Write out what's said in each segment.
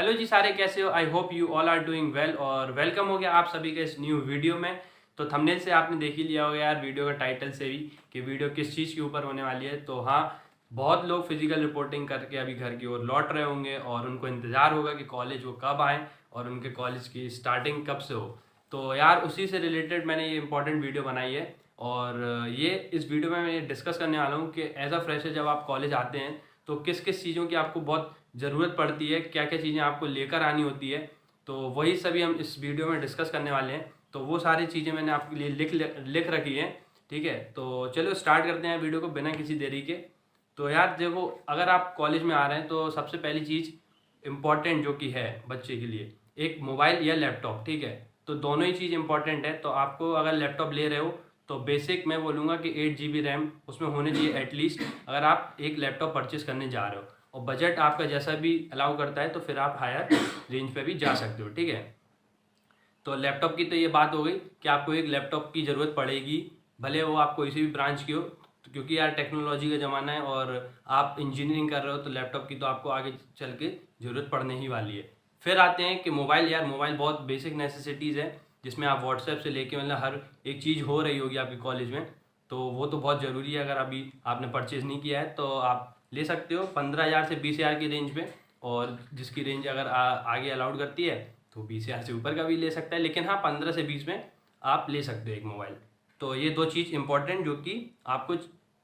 Hello जी सारे, कैसे हो? I hope you all are doing well और वेलकम हो गया आप सभी के इस न्यू वीडियो में। तो थंबनेल से आपने देख ही लिया होगा यार, वीडियो का टाइटल से भी, कि वीडियो किस चीज़ के ऊपर होने वाली है। तो हाँ, बहुत लोग फिजिकल रिपोर्टिंग करके अभी घर की ओर लौट रहे होंगे और उनको इंतज़ार होगा कि कॉलेज वो कब आए और उनके कॉलेज की स्टार्टिंग कब से हो। तो यार उसी से रिलेटेड मैंने ये इंपॉर्टेंट वीडियो बनाई है। और ये इस वीडियो में मैं डिस्कस करने वाला हूँ कि एज अ फ्रेशर जब आप कॉलेज आते हैं तो किस किस चीज़ों की आपको बहुत ज़रूरत पड़ती है, क्या क्या चीज़ें आपको लेकर आनी होती है। तो वही सभी हम इस वीडियो में डिस्कस करने वाले हैं। तो वो सारी चीज़ें मैंने आपके लिए लिख रखी हैं। ठीक है, तो चलो स्टार्ट करते हैं वीडियो को बिना किसी देरी के। तो यार देखो, अगर आप कॉलेज में आ रहे हैं तो सबसे पहली चीज़ इम्पॉर्टेंट जो कि है बच्चे के लिए, एक मोबाइल या लैपटॉप। ठीक है, तो दोनों ही चीज़ इंपॉर्टेंट है। तो आपको अगर लैपटॉप ले रहे हो तो बेसिक मैं बोलूँगा कि 8 GB रैम उसमें होने चाहिए एटलीस्ट, अगर आप एक लैपटॉप परचेस करने जा रहे हो। और बजट आपका जैसा भी अलाउ करता है तो फिर आप हायर रेंज पे भी जा सकते हो। ठीक है, तो लैपटॉप की तो ये बात हो गई कि आपको एक लैपटॉप की ज़रूरत पड़ेगी, भले वो आप कोई सी भी ब्रांच की हो। तो क्योंकि यार टेक्नोलॉजी का ज़माना है और आप इंजीनियरिंग कर रहे हो तो लैपटॉप की तो आपको आगे चल के ज़रूरत पड़ने ही वाली है। फिर आते हैं कि मोबाइल। यार मोबाइल बहुत बेसिक नेसेसिटीज़ है, जिसमें आप व्हाट्सएप से लेके मतलब हर एक चीज़ हो रही होगी आपके कॉलेज में। तो वो तो बहुत ज़रूरी है। अगर अभी आपने परचेज़ नहीं किया है तो आप ले सकते हो 15,000 से 20,000 की रेंज में। और जिसकी रेंज अगर आगे अलाउड करती है तो 20,000 से ऊपर का भी ले सकता है, लेकिन हाँ 15 से 20 में आप ले सकते हो एक मोबाइल। तो ये दो चीज़ इंपॉर्टेंट जो कि आपको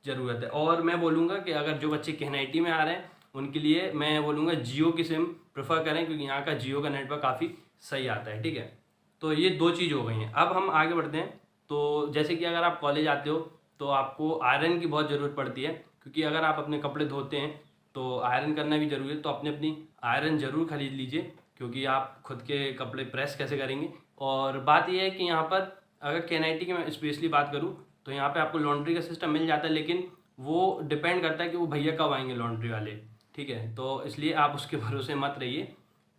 ज़रूरत है। और मैं बोलूँगा कि अगर जो बच्चे KNIT में आ रहे हैं उनके लिए मैं बोलूँगा जियो की सिम प्रेफर करें, क्योंकि यहाँ का जियो का नेटवर्क काफ़ी सही आता है। ठीक है, तो ये दो चीज़ हो गई हैं। अब हम आगे बढ़ते हैं। तो जैसे कि अगर आप कॉलेज आते हो तो आपको आयरन की बहुत ज़रूरत पड़ती है, क्योंकि अगर आप अपने कपड़े धोते हैं तो आयरन करना भी ज़रूरी है। तो अपनी अपनी आयरन ज़रूर खरीद लीजिए, क्योंकि आप खुद के कपड़े प्रेस कैसे करेंगे। और बात यह है कि यहाँ पर अगर KNIT की मैं स्पेशली बात करूँ तो यहाँ पे आपको लॉन्ड्री का सिस्टम मिल जाता है, लेकिन वो डिपेंड करता है कि वो भैया कब आएंगे लॉन्ड्री वाले। ठीक है, तो इसलिए आप उसके भरोसे मत रहिए।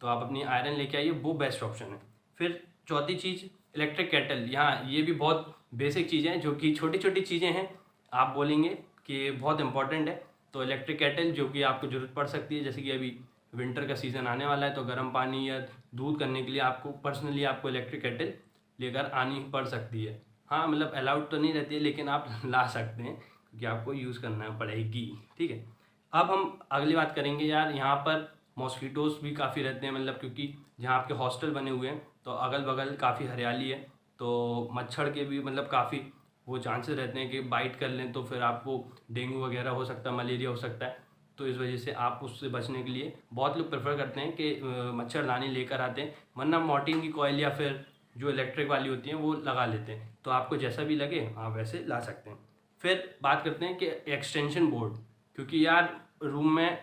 तो आप अपनी आयरन लेके आइए, वो बेस्ट ऑप्शन है। फिर चौथी चीज़ इलेक्ट्रिक केटल। यहाँ ये भी बहुत बेसिक चीज़ें हैं, जो कि छोटी छोटी चीज़ें हैं, आप बोलेंगे कि बहुत इंपॉर्टेंट है। तो इलेक्ट्रिक केटल जो कि आपको ज़रूरत पड़ सकती है, जैसे कि अभी विंटर का सीज़न आने वाला है तो गर्म पानी या दूध करने के लिए आपको पर्सनली आपको इलेक्ट्रिक केटल लेकर आनी पड़ सकती है। हाँ मतलब अलाउड तो नहीं रहती है, लेकिन आप ला सकते हैं क्योंकि आपको यूज़ करना पड़ेगी। ठीक है, अब हम अगली बात करेंगे। यार यहाँ पर मॉस्किटोज़ भी काफ़ी रहते हैं, मतलब क्योंकि जहाँ आपके हॉस्टल बने हुए हैं तो अगल बगल काफ़ी हरियाली है, तो मच्छर के भी मतलब काफ़ी वो चांसेस रहते हैं कि बाइट कर लें तो फिर आपको डेंगू वगैरह हो सकता है, मलेरिया हो सकता है। तो इस वजह से आप उससे बचने के लिए बहुत लोग प्रेफर करते हैं कि मच्छरदानी लेकर आते हैं, वरना मॉर्टिन की कॉइल या फिर जो इलेक्ट्रिक वाली होती हैं वो लगा लेते हैं। तो आपको जैसा भी लगे आप वैसे ला सकते हैं। फिर बात करते हैं कि एक्सटेंशन बोर्ड, क्योंकि यार रूम में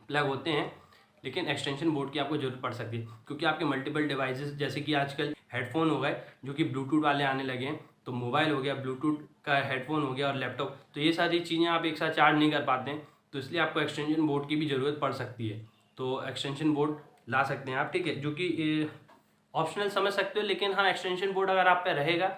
प्लग होते हैं लेकिन एक्सटेंशन बोर्ड की आपको ज़रूरत पड़ सकती है, क्योंकि आपके मल्टीपल डिवाइसेस, जैसे कि आजकल हेडफोन हो गए जो कि ब्लूटूथ वाले आने लगे हैं, तो मोबाइल हो गया, ब्लूटूथ का हेडफोन हो गया और लैपटॉप, तो ये सारी चीज़ें आप एक साथ चार्ज नहीं कर पाते हैं, तो इसलिए आपको एक्सटेंशन बोर्ड की भी ज़रूरत पड़ सकती है। तो एक्सटेंशन बोर्ड ला सकते हैं आप। ठीक है, जो कि ऑप्शनल समझ सकते हो, लेकिन हाँ एक्सटेंशन बोर्ड अगर आप पे रहेगा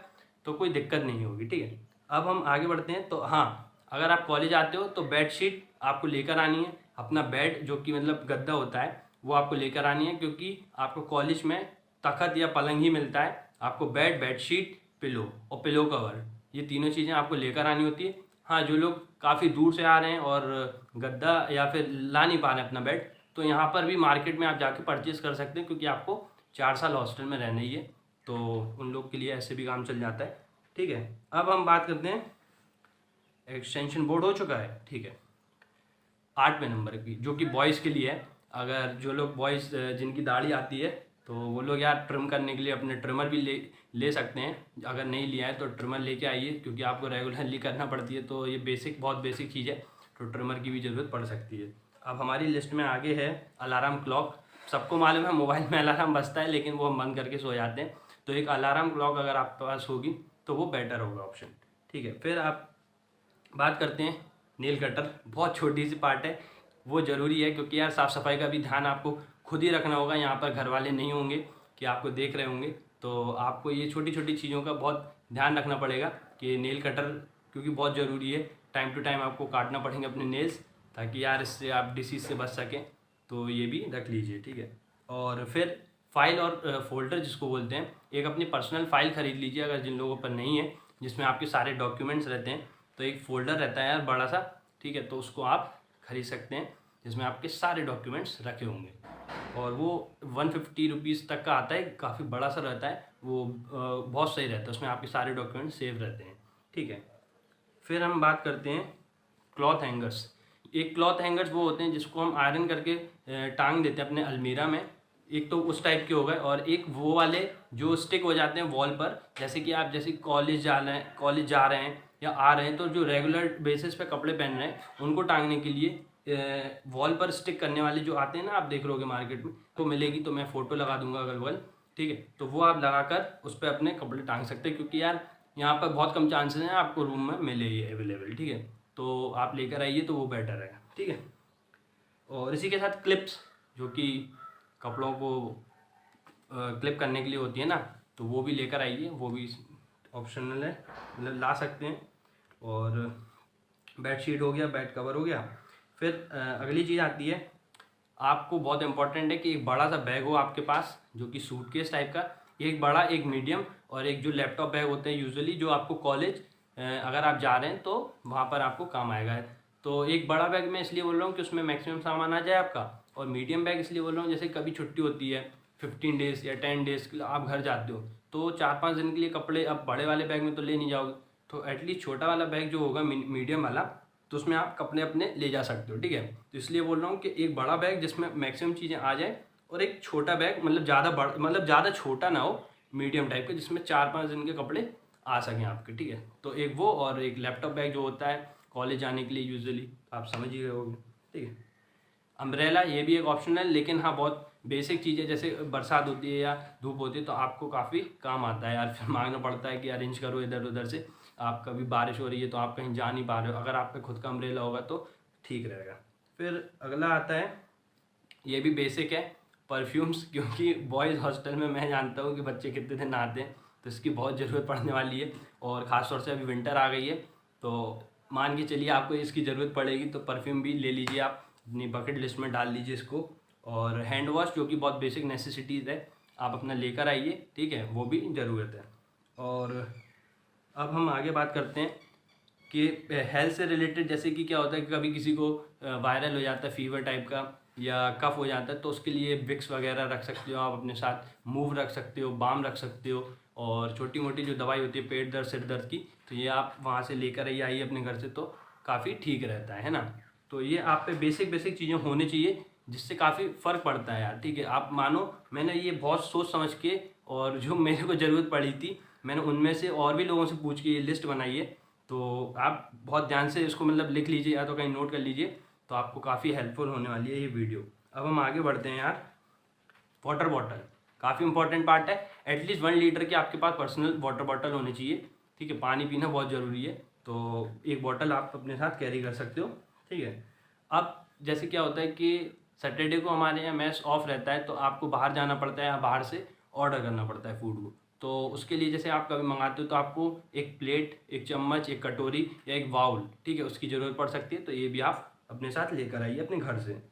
तो कोई दिक्कत नहीं होगी। ठीक है, अब हम आगे बढ़ते हैं। तो हाँ, अगर आप कॉलेज आते हो तो बेडशीट आपको लेकर आनी है। अपना बेड जो कि मतलब गद्दा होता है वो आपको लेकर आनी है, क्योंकि आपको कॉलेज में तखत या पलंग ही मिलता है। आपको बेड, बेडशीट, पिलो और पिलो कवर, ये तीनों चीज़ें आपको लेकर आनी होती है। हाँ, जो लोग काफ़ी दूर से आ रहे हैं और गद्दा या फिर ला नहीं पा रहे हैं अपना बेड, तो यहाँ पर भी मार्केट में आप जाके परचेज़ कर सकते हैं, क्योंकि आपको 4 साल हॉस्टल में रहना ही है, तो उन लोग के लिए ऐसे भी काम चल जाता है। ठीक है, अब हम बात करते हैं, एक्सटेंशन बोर्ड हो चुका है। ठीक है, 8वें नंबर की जो कि बॉयज़ के लिए है। अगर जो लोग बॉयज़ जिनकी दाढ़ी आती है तो वो लोग यार ट्रिम करने के लिए अपने ट्रिमर भी ले सकते हैं। अगर नहीं लिया है तो ट्रिमर लेके आइए, क्योंकि आपको रेगुलरली करना पड़ती है, तो ये बहुत बेसिक चीज़ है, तो ट्रिमर की भी ज़रूरत पड़ सकती है। अब हमारी लिस्ट में आगे है अलार्म क्लॉक। सबको मालूम है मोबाइल में अलार्म बजता है, लेकिन वो हम बंद करके सो जाते हैं, तो एक अलार्म क्लॉक अगर आपके पास होगी तो वो बेटर होगा ऑप्शन। ठीक है, फिर आप बात करते हैं नेल कटर। बहुत छोटी सी पार्ट है, वो ज़रूरी है, क्योंकि यार साफ़ सफाई का भी ध्यान आपको खुद ही रखना होगा। यहाँ पर घर वाले नहीं होंगे कि आपको देख रहे होंगे, तो आपको ये छोटी छोटी चीज़ों का बहुत ध्यान रखना पड़ेगा कि नेल कटर, क्योंकि बहुत ज़रूरी है, टाइम टू टाइम आपको काटना पड़ेंगे अपने नेल्स, ताकि यार इससे आप डिसीज़ से बच सकें। तो ये भी रख लीजिए, ठीक है। और फिर फाइल और फोल्डर जिसको बोलते हैं, एक अपनी पर्सनल फाइल खरीद लीजिए अगर जिन लोगों पर नहीं है, जिसमें आपके सारे डॉक्यूमेंट्स रहते हैं। तो एक फ़ोल्डर रहता है यार बड़ा सा, ठीक है, तो उसको आप खरीद सकते हैं जिसमें आपके सारे डॉक्यूमेंट्स रखे होंगे। और वो 150 रुपीज़ तक का आता है, काफ़ी बड़ा सा रहता है वो, बहुत सही रहता है, उसमें आपके सारे डॉक्यूमेंट्स सेव रहते हैं, ठीक है। फिर हम बात करते हैं क्लॉथ हैंगर्स। एक क्लॉथ हैंगर्स वो होते हैं जिसको हम आयरन करके टांग देते हैं अपने अलमीरा में। एक तो उस टाइप के हो गए, और एक वो वाले जो स्टिक हो जाते हैं वॉल पर, जैसे कि आप जैसे कॉलेज जा रहे हैं या आ रहे हैं, तो जो रेगुलर बेसिस पे कपड़े पहन रहे हैं उनको टांगने के लिए वॉल पर स्टिक करने वाले जो आते हैं ना, आप देख लोगे मार्केट में, तो मिलेगी, तो मैं फ़ोटो लगा दूंगा अगल बगल, ठीक है। तो वो आप लगाकर उस पर अपने कपड़े टांग सकते हैं, क्योंकि यार यहाँ पर बहुत कम चांसेस हैं आपको रूम में मिले ये अवेलेबल, ठीक है। तो आप लेकर आइए तो वो बेटर है, ठीक है। और इसी के साथ क्लिप्स, जो कि कपड़ों को क्लिप करने के लिए होती है ना, तो वो भी लेकर आइए, वो भी ऑप्शनल है, मतलब ला सकते हैं। और बेडशीट हो गया, बेड कवर हो गया। फिर अगली चीज़ आती है, आपको बहुत इंपॉर्टेंट है कि एक बड़ा सा बैग हो आपके पास, जो कि सूटकेस टाइप का, एक बड़ा, एक मीडियम, और एक जो लैपटॉप बैग होते हैं यूजुअली, जो आपको कॉलेज अगर आप जा रहे हैं तो वहाँ पर आपको काम आएगा। तो एक बड़ा बैग मैं इसलिए बोल रहा हूँ कि उसमें मैक्सिमम सामान आ जाए आपका, और मीडियम बैग इसलिए बोल रहा हूँ जैसे कभी छुट्टी होती है 15 डेज़ या 10 डेज़ के लिए आप घर जाते हो, तो 4-5 दिन के लिए कपड़े अब बड़े वाले बैग में तो ले नहीं जाओगे, तो एटलीस्ट छोटा वाला बैग जो होगा मीडियम वाला, तो उसमें आप कपड़े अपने ले जा सकते हो, ठीक है। तो इसलिए बोल रहा हूँ कि एक बड़ा बैग जिसमें मैक्सिमम चीज़ें आ जाए, और एक छोटा बैग, मतलब ज़्यादा बड़ा, मतलब ज़्यादा छोटा ना हो, मीडियम टाइप का, जिसमें 4-5 दिन के कपड़े आ सकें आपके, ठीक है। तो एक वो, और एक लैपटॉप बैग जो होता है कॉलेज जाने के लिए यूजुअली, आप समझ ही गए होगे, ठीक है। अम्ब्रेला ये भी एक ऑप्शन है, लेकिन हाँ बहुत बेसिक चीज़ है, जैसे बरसात होती है या धूप होती है तो आपको काफ़ी काम आता है यार, फिर मांगना पड़ता है कि अरेंज करो इधर उधर से, आप कभी बारिश हो रही है तो आप कहीं जा नहीं पा रहे हो, अगर आप पे खुद का अम्ब्रेला होगा तो ठीक रहेगा। फिर अगला आता है, ये भी बेसिक है, परफ्यूम्स, क्योंकि बॉयज़ हॉस्टल में मैं जानता हूँ कि बच्चे कितने दिन नहाते हैं, तो इसकी बहुत ज़रूरत पड़ने वाली है। और ख़ास तौर से अभी विंटर आ गई है, तो मान के चलिए आपको इसकी ज़रूरत पड़ेगी, तो परफ्यूम भी ले लीजिए, आप अपनी बकेट लिस्ट में डाल लीजिए इसको। और हैंड वॉश, जो कि बहुत बेसिक नेसेसिटीज़ है, आप अपना लेकर आइए, ठीक है, वो भी ज़रूरत है। और अब हम आगे बात करते हैं कि हेल्थ से रिलेटेड, जैसे कि क्या होता है कि कभी किसी को वायरल हो जाता है फीवर टाइप का, या कफ हो जाता है, तो उसके लिए विक्स वगैरह रख सकते हो आप अपने साथ, मूव रख सकते हो, बाम रख सकते हो, और छोटी मोटी जो दवाई होती है पेट दर्द सिर दर्द की, तो ये आप वहाँ से लेकर आइए अपने घर से, तो काफ़ी ठीक रहता है ना। तो ये आप पे बेसिक चीज़ें होनी चाहिए, जिससे काफ़ी फ़र्क पड़ता है यार, ठीक है। आप मानो मैंने ये बहुत सोच समझ के, और जो मेरे को ज़रूरत पड़ी थी, मैंने उनमें से और भी लोगों से पूछ के ये लिस्ट बनाई है, तो आप बहुत ध्यान से इसको मतलब लिख लीजिए या तो कहीं नोट कर लीजिए, तो आपको काफ़ी हेल्पफुल होने वाली है ये वीडियो। अब हम आगे बढ़ते हैं यार, वाटर बॉटल काफ़ी इंपॉर्टेंट पार्ट है, एटलीस्ट 1 लीटर की आपके पास पर्सनल वाटर बॉटल होनी चाहिए, ठीक है। पानी पीना बहुत ज़रूरी है, तो एक बॉटल आप अपने साथ कैरी कर सकते हो, ठीक है। अब जैसे क्या होता है कि सैटरडे को हमारे यहाँ मैस ऑफ रहता है, तो आपको बाहर जाना पड़ता है या बाहर से ऑर्डर करना पड़ता है फूड को, तो उसके लिए जैसे आप कभी मंगाते हो तो आपको एक प्लेट, एक चम्मच, एक कटोरी या एक बाउल, ठीक है, उसकी ज़रूरत पड़ सकती है, तो ये भी आप अपने साथ लेकर आइए अपने घर से।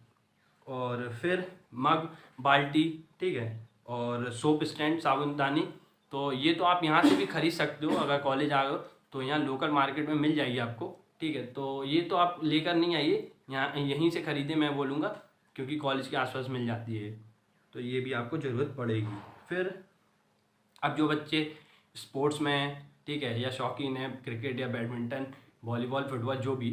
और फिर मग, बाल्टी, ठीक है, और सोप स्टैंड, साबुनदानी, तो ये तो आप यहाँ से भी खरीद सकते हो, अगर कॉलेज आ गए तो यहाँ लोकल मार्केट में मिल जाएगी आपको, ठीक है। तो ये तो आप लेकर नहीं आइए, यहाँ यहीं से ख़रीदें मैं बोलूँगा, क्योंकि कॉलेज के आसपास मिल जाती है, तो ये भी आपको ज़रूरत पड़ेगी। फिर अब जो बच्चे स्पोर्ट्स में हैं, ठीक है, या शौकीन है क्रिकेट या बैडमिंटन, वॉलीबॉल, फुटबॉल, जो भी,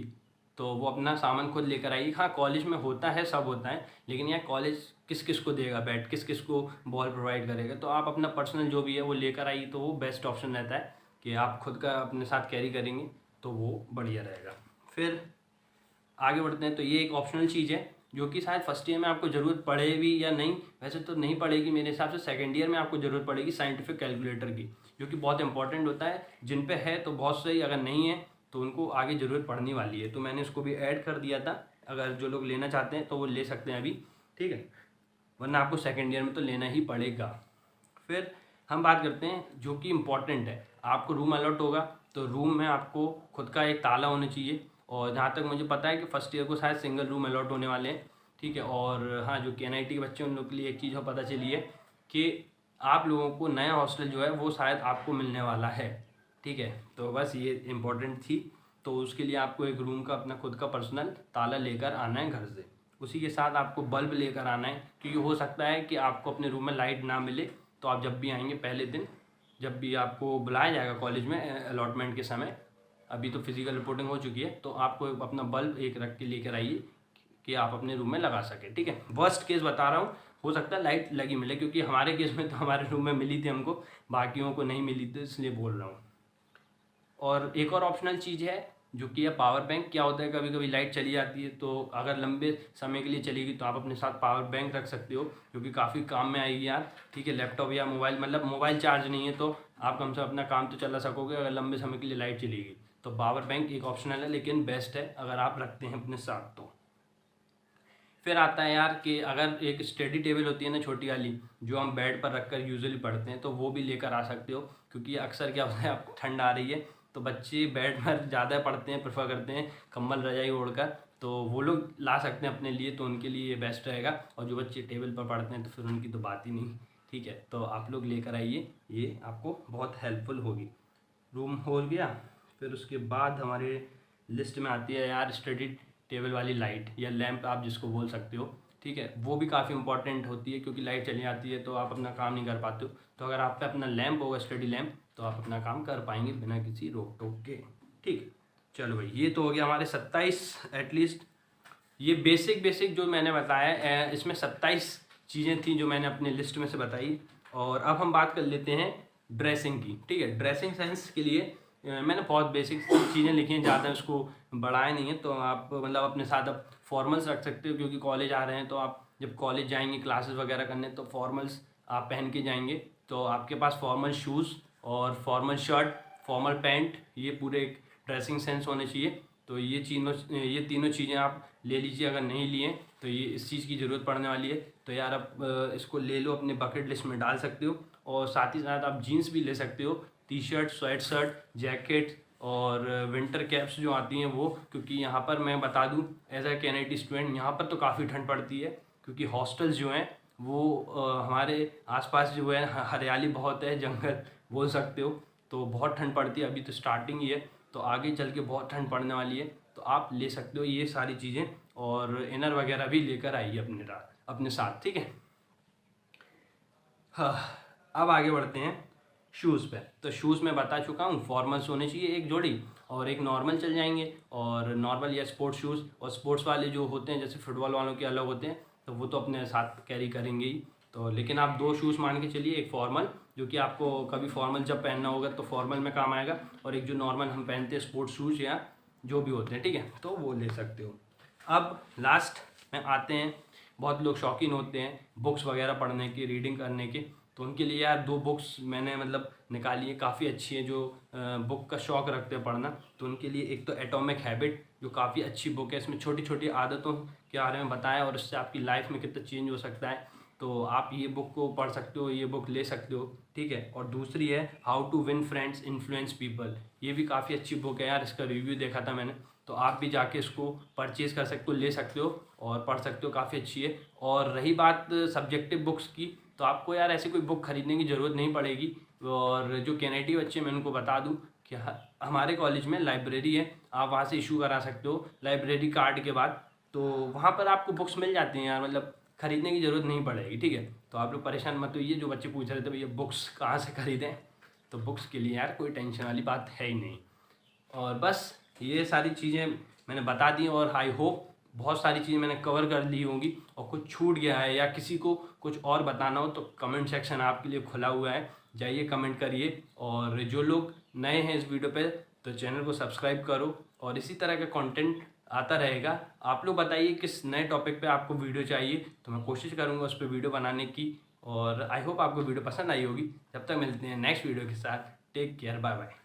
तो वो अपना सामान खुद लेकर आइए। हाँ कॉलेज में होता है, सब होता है, लेकिन यार कॉलेज किस किस को देगा बैट, किस किस को बॉल प्रोवाइड करेगा, तो आप अपना पर्सनल जो भी है वो लेकर आइए, तो वो बेस्ट ऑप्शन रहता है कि आप खुद का अपने साथ कैरी करेंगे, तो वो बढ़िया रहेगा। फिर आगे बढ़ते हैं, तो ये एक ऑप्शनल चीज़ है जो कि शायद फर्स्ट ईयर में आपको ज़रूरत पड़े भी या नहीं, वैसे तो नहीं पड़ेगी मेरे हिसाब से, सेकंड ईयर में आपको ज़रूरत पड़ेगी साइंटिफिक कैलकुलेटर की, जो कि बहुत इंपॉर्टेंट होता है, जिन पे है तो बहुत सही, अगर नहीं है तो उनको आगे ज़रूरत पड़ने वाली है, तो मैंने उसको भी ऐड कर दिया था, अगर जो लोग लेना चाहते हैं तो वो ले सकते हैं अभी, ठीक है, वरना आपको सेकेंड ईयर में तो लेना ही पड़ेगा। फिर हम बात करते हैं जो कि इम्पॉर्टेंट है, आपको रूम अलॉट होगा, तो रूम में आपको खुद का एक ताला होना चाहिए, और जहाँ तक मुझे पता है कि फर्स्ट ईयर को शायद सिंगल रूम अलॉट होने वाले हैं, ठीक है। और हाँ, जो KNIT के बच्चे हैं उन लोग के लिए एक चीज़ और पता चली है कि आप लोगों को नया हॉस्टल जो है वो शायद आपको मिलने वाला है, ठीक है। तो बस ये इम्पोर्टेंट थी। तो उसके लिए आपको एक रूम का अपना खुद का पर्सनल ताला लेकर आना है घर से। उसी के साथ आपको बल्ब लेकर आना है, क्योंकि हो सकता है कि आपको अपने रूम में लाइट ना मिले। तो आप जब भी आएंगे पहले दिन, जब भी आपको बुलाया जाएगा कॉलेज में अलॉटमेंट के समय, अभी तो फिजिकल रिपोर्टिंग हो चुकी है, तो आपको अपना बल्ब एक रख के लेकर आइए कि आप अपने रूम में लगा सकें, ठीक है। वर्स्ट केस बता रहा हूँ, हो सकता है लाइट लगी मिले, क्योंकि हमारे केस में तो हमारे रूम में मिली थी हमको, बाकियों को नहीं मिली थी, इसलिए बोल रहा हूँ। और एक और ऑप्शनल चीज़ है जो कि है पावर बैंक। क्या होता है, कभी कभी लाइट चली जाती है, तो अगर लंबे समय के लिए चलेगी तो आप अपने साथ पावर बैंक रख सकते हो, जो कि काफ़ी काम में आएगी यार, ठीक है। लैपटॉप या मोबाइल, मतलब मोबाइल चार्ज नहीं है तो आप कम से कम अपना काम तो चला सकोगे अगर लंबे समय के लिए लाइट चलेगी। तो पावर बैंक एक ऑप्शनल है, लेकिन बेस्ट है अगर आप रखते हैं अपने साथ तो। फिर आता है यार कि अगर एक स्टडी टेबल होती है ना छोटी वाली, जो हम बेड पर रखकर यूजुअली पढ़ते हैं, तो वो भी लेकर आ सकते हो। क्योंकि अक्सर क्या होता है, आपको ठंड आ रही है तो बच्चे बेड पर ज़्यादा पढ़ते हैं, प्रेफर करते हैं कंबल रजाई ओढ़कर, तो वो लोग ला सकते हैं अपने लिए, तो उनके लिए ये बेस्ट रहेगा। और जो बच्चे टेबल पर पढ़ते हैं तो फिर उनकी तो बात ही नहीं, ठीक है। तो आप लोग लेकर आइए, ये आपको बहुत हेल्पफुल होगी। रूम हो गया। फिर उसके बाद हमारे लिस्ट में आती है यार स्टडी टेबल वाली लाइट या लैंप, आप जिसको बोल सकते हो, ठीक है। वो भी काफ़ी इंपॉर्टेंट होती है, क्योंकि लाइट चली जाती है तो आप अपना काम नहीं कर पाते हो। तो अगर आप पे अपना लैंप होगा, स्टडी लैंप, तो आप अपना काम कर पाएंगे बिना किसी रोक टोक के, ठीक। चलो भाई, ये तो हो गया हमारे 27 एटलीस्ट। ये बेसिक जो मैंने बताया, इसमें 27 चीज़ें थी जो मैंने अपने लिस्ट में से बताई। और अब हम बात कर लेते हैं ड्रेसिंग की, ठीक है। ड्रेसिंग सेंस के लिए मैंने बहुत बेसिक चीज़ें लिखी हैं, ज़्यादा उसको बढ़ाया नहीं है। तो आप मतलब अपने साथ अब फॉर्मल्स रख सकते हो, क्योंकि कॉलेज आ रहे हैं, तो आप जब कॉलेज जाएंगे क्लासेस वगैरह करने, तो फॉर्मल्स आप पहन के जाएंगे। तो आपके पास फॉर्मल शूज़ और फॉर्मल शर्ट, फॉर्मल पैंट, ये पूरे एक ड्रेसिंग सेंस होने चाहिए। तो ये तीनों चीज़ें आप ले लीजिए। अगर नहीं लिए तो ये इस चीज़ की ज़रूरत पड़ने वाली है। तो यार आप इसको ले लो, अपने बकेट लिस्ट में डाल सकते हो। और साथ ही साथ आप जीन्स भी ले सकते हो, T shirt, sweat shirt, jacket और विंटर कैप्स जो आती हैं वो। क्योंकि यहाँ पर मैं बता दूँ, एज ए KNIT स्टूडेंट, यहाँ पर तो काफ़ी ठंड पड़ती है, क्योंकि हॉस्टल्स जो हैं वो हमारे आसपास जो है हरियाली बहुत है, जंगल बोल सकते हो। तो बहुत ठंड पड़ती है, अभी तो स्टार्टिंग ही है, तो आगे चल के बहुत ठंड पड़ने वाली है। तो आप ले सकते हो ये सारी चीज़ें, और इनर वगैरह भी लेकर आइए अपने साथ, ठीक है। हाँ, अब आगे बढ़ते हैं शूज़ पे। तो शूज़ मैं बता चुका हूँ, फॉर्मल्स होने चाहिए एक जोड़ी, और एक नॉर्मल चल जाएंगे, और नॉर्मल या स्पोर्ट्स शूज़। और स्पोर्ट्स वाले जो होते हैं, जैसे फुटबॉल वालों के अलग होते हैं, तो वो तो अपने साथ कैरी करेंगे ही। तो लेकिन आप 2 शूज़ मान के चलिए, एक फॉर्मल जो कि आपको कभी फॉर्मल जब पहनना होगा तो फॉर्मल में काम आएगा, और एक जो नॉर्मल हम पहनते हैं स्पोर्ट्स शूज़ या जो भी होते हैं, ठीक है, तो वो ले सकते हो। अब लास्ट में आते हैं, बहुत लोग शौकीन होते हैं बुक्स वगैरह पढ़ने की, रीडिंग करने की। तो उनके लिए यार 2 बुक्स मैंने मतलब निकाली है, काफ़ी अच्छी है, जो बुक का शौक़ रखते हैं पढ़ना। तो उनके लिए एक तो एटॉमिक हैबिट, जो काफ़ी अच्छी बुक है। इसमें छोटी छोटी आदतों के बारे में बताया, और इससे आपकी लाइफ में कितना चेंज हो सकता है। तो आप ये बुक को पढ़ सकते हो, ये बुक ले सकते हो, ठीक है। और दूसरी है how to win friends influence people. ये भी काफ़ी अच्छी बुक है यार, इसका रिव्यू देखा था मैंने। तो आप भी जाके इसको परचेज़ कर सकते हो, ले सकते हो और पढ़ सकते हो, काफ़ी अच्छी है। और रही बात सब्जेक्टिव बुक्स की, तो आपको यार ऐसी कोई बुक खरीदने की ज़रूरत नहीं पड़ेगी। और जो KNIT बच्चे, मैं उनको बता दूं कि हमारे कॉलेज में लाइब्रेरी है, आप वहाँ से इशू करा सकते हो लाइब्रेरी कार्ड के बाद। तो वहाँ पर आपको बुक्स मिल जाती हैं यार, मतलब खरीदने की ज़रूरत नहीं पड़ेगी, ठीक है। तो आप लोग परेशान मत होइए, जो बच्चे पूछ रहे थे भैया बुक्स कहाँ से खरीदें, तो बुक्स के लिए यार कोई टेंशन वाली बात है ही नहीं। और बस ये सारी चीज़ें मैंने बता दी, और आई होप बहुत सारी चीज़ें मैंने कवर कर ली होंगी। और कुछ छूट गया है या किसी को कुछ और बताना हो, तो कमेंट सेक्शन आपके लिए खुला हुआ है, जाइए कमेंट करिए। और जो लोग नए हैं इस वीडियो पे, तो चैनल को सब्सक्राइब करो, और इसी तरह का कंटेंट आता रहेगा। आप लोग बताइए किस नए टॉपिक पे आपको वीडियो चाहिए, तो मैं कोशिश करूँगा उस पर वीडियो बनाने की। और आई होप आपको वीडियो पसंद आई होगी। जब तक मिलते हैं नेक्स्ट वीडियो के साथ, टेक केयर, बाय बाय।